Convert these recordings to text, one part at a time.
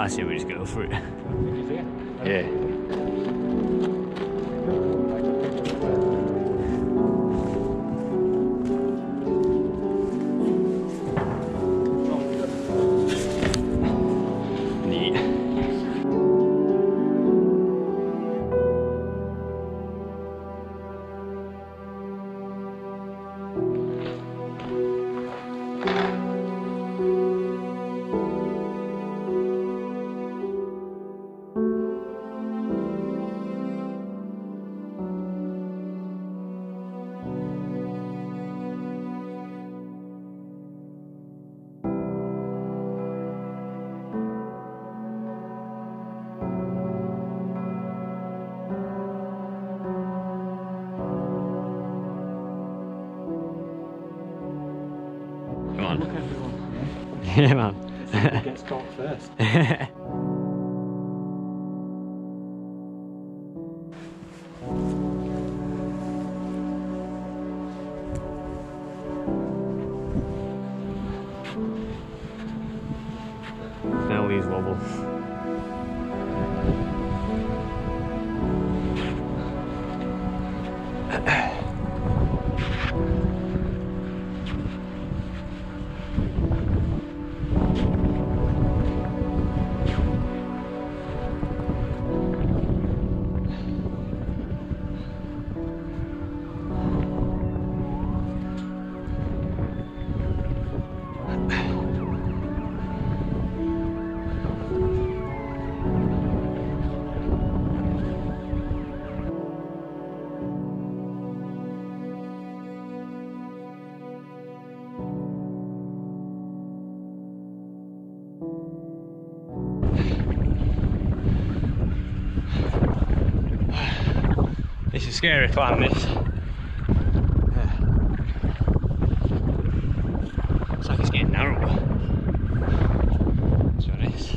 I say we just go for it. Yeah. Come on. Look everyone. Yeah, man. Who gets caught first? Smell these wobbles. It's a scary climb, this. It's like it's getting narrow, to be honest.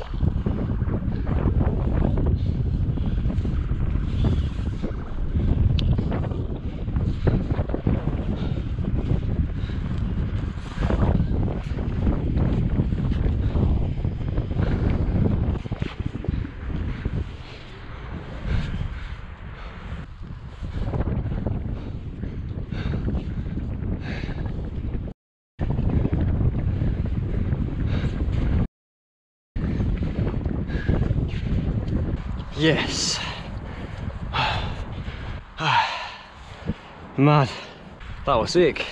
Yes. Mad. That was sick.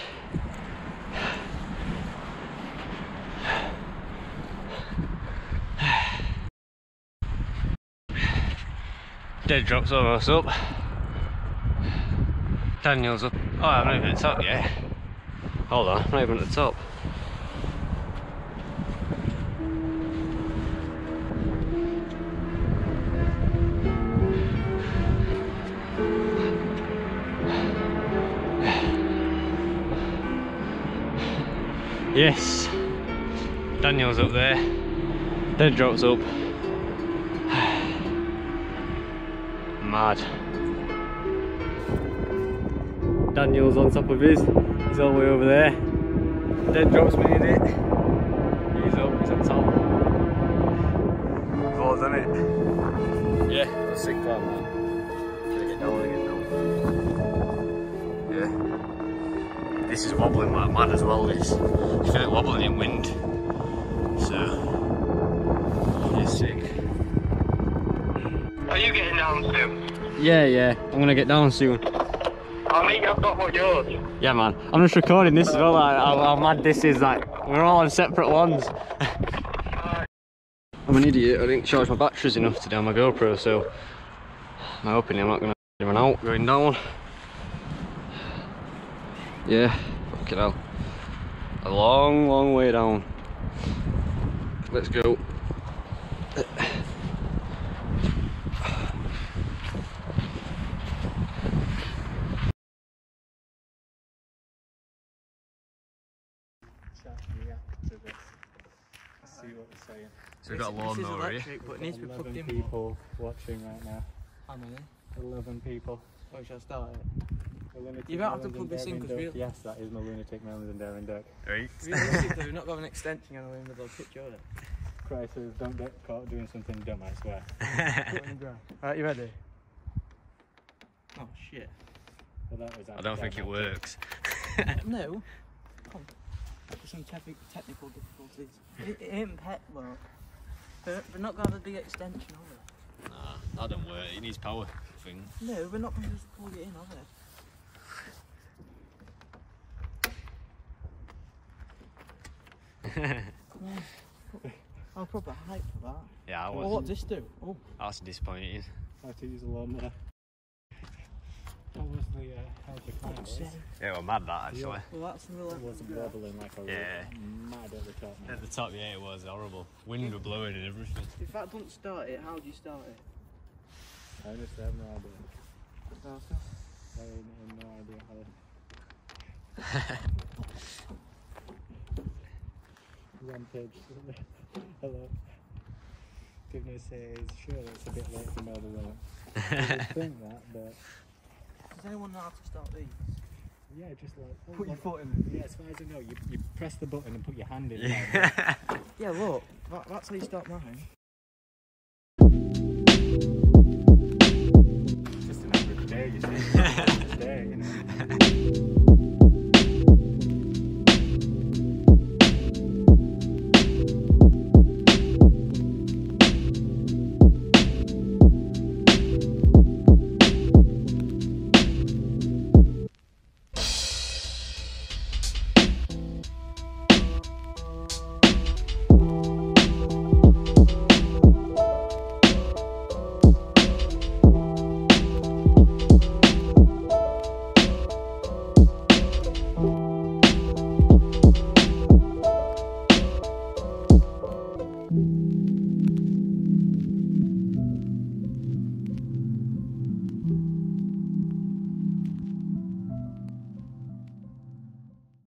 Dead drop's almost up. Daniel's up. Oh, I'm not even at the top yet. Hold on, I'm not even at the top. Yes, Daniel's up there, dead drop's up. Mad. Daniel's on top of his, he's all the way over there. Dead drop's made it. He's up, he's on top. Well done it. Yeah, that's a sick climb, man. Can I get down again now? Yeah. This is wobbling like mad as well, this. You feel it wobbling in wind. So, it's sick. Are you getting down soon? Yeah, I'm gonna get down soon. I mean, I've got what yours. Yeah, man. I'm just recording this as well, like how mad this is, like, we're all on separate ones. I'm an idiot, I didn't charge my batteries enough today on my GoPro, so I'm hoping I'm not gonna run out going down. Yeah, fucking hell. A long way down. Let's go. See what they're saying. So we've got a lawnmower here. But it needs to be plugged 11 in. people watching right now. How many? 11 people. Oh, shall I start it? Meloonatic You don't have to Melons plug and this in, Daring 'cause Duck. Yes, that is Meloonatic Melons and Daring Duck. Right. Realistically, we've not got an extension on the end of the picture, is it? racers don't get caught doing something dumb, I swear. Right, you ready? Oh shit. Well, that was I don't think it works. No. Come. There's some technical difficulties. It ain't pet work. We're not going to have a big extension, are we? Nah, that don't work. It needs power, I think. No, we're not going to just plug it in, are we? Come on. I'll proper hype for that. Yeah, I Oh, was. what's this do? Oh. That's disappointing. I had to use a lawnmower. How was the climb? Yeah, well, mad that actually. Yeah. Well, that's the It was wobbling like a Yeah. mad at the top. Man. At the top, yeah, it was horrible. Wind were blowing and everything. If that don't start it, how do you start it? I honestly have no idea. Start. I have no idea how. Rampage. Hello. Goodness says, sure, it's a bit late to know the road. I would think that, but Does anyone know how to start these? yeah, just like Put your foot in. Yeah, as far as I know, you press the button and put your hand in. Yeah, look, that's how you start mine.